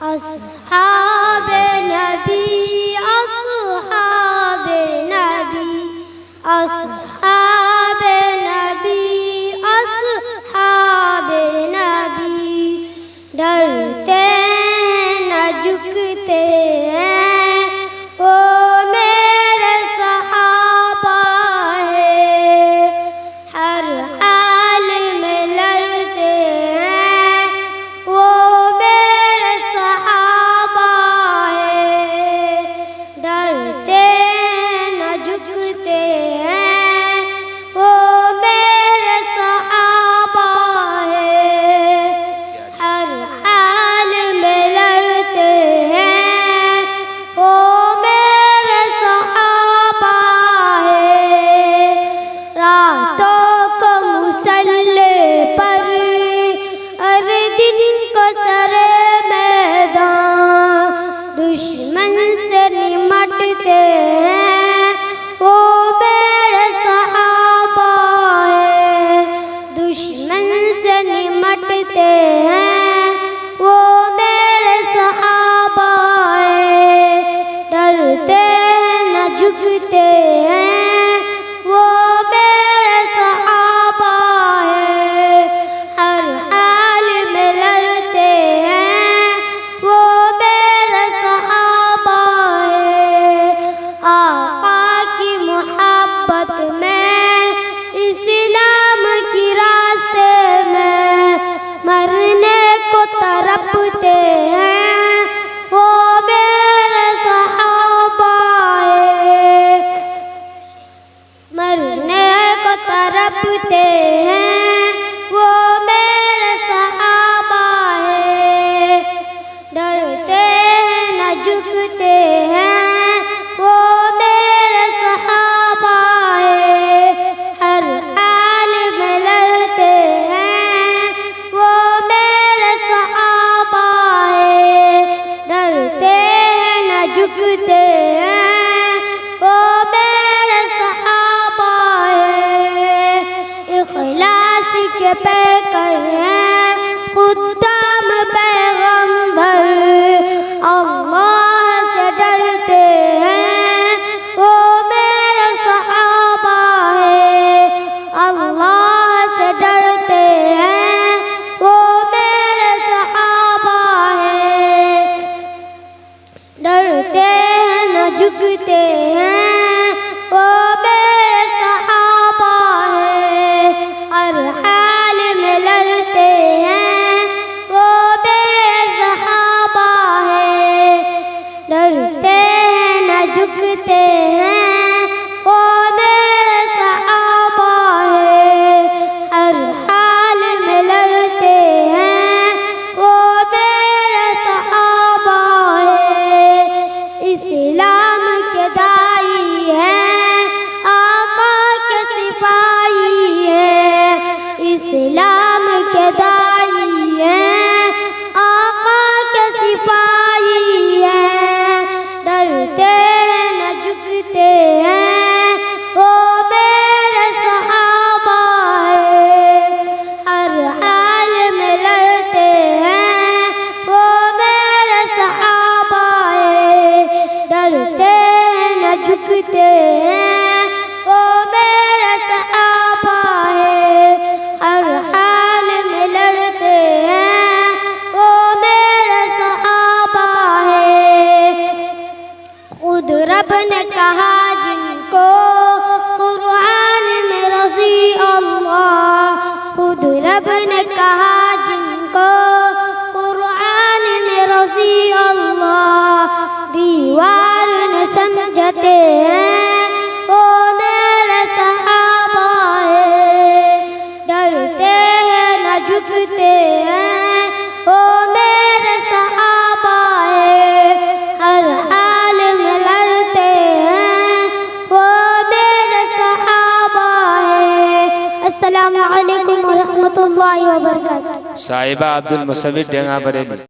अस्हाबे नबी अस्हाबे नबी अस्हाबे नबी अस्हाबे नबी डरते न झुकते हैं वो मेरे सहाबा है हर हाल में लड़ते हैं वो मेरे सहाबा है डरते न झुकते हैं वो मेरे सहाबा है हर हाल में लड़ते हैं वो मेरे सहाबा है रातों को मुसल्ले पर हर दिन को सरे मैदान दुश्मन से निमटते हैं वो मेरे सहाबा है दुश्मन से निमटते हैं वो मेरे सहाबा है डरते न झुकते हैं वो मेरे सहाबा है हर हाल में लड़ते हैं वो मेरे सहाबा है आका की मोहब्बत में इस्लाम की रास्ते में मरने को तड़पते हैं वो मेरे सहाबा है मरने को तड़पते हैं वो मेरे सहाबा है डरते न झुकते हैं वो मेरे सहाबा है हर हाल में लड़ते हैं वो मेरे सहाबा है डरते न झुकते हैं वो मेरे सहाबा है इखलास के पैकर हैं खुदाम पैगंबर अल्लाह से डरते हैं वो मेरे सहाबा है अल्लाह से डरते हैं वो मेरे सहाबा है डरते न झुकते हैं वो मेरे सहाबा है हर हाल में लड़ते हैं वो मेरे सहाबा है डरते न झुकते हैं वो मेरे सहाबा है हर हाल में लड़ते हैं वो मेरे सहाबा है इस्लाम के दाई हैं आका के सिपाही हैं इस्लाम के दाई हैं आका के सिपाही हैं डरते न झुकते हैं वो मेरे सहाबा है हर हाल में लड़ते हैं वो मेरे सहाबा है डरते न झुकते हैं वो मेरे सहाबा है हर हाल में लड़ते हैं वो मेरे सहाबा है खुद रब ने कहा जिनको कुरान में रज़ी अल्लाह खुद रब ने कहा जिनको कुरान में रज़ी अल्लाह दीवार न समझते हैं वो मेरे सहाबा है डरते हैं न झुकते हैं वो मेरे सहाबा है हर हाल में लड़ते हैं वो मेरे सहाबा है अस्सलामु अलैकुम व रहमतुल्लाहि व बरकातहू साहिबा अब्दुल मुसव्विर डेंगा बरेली।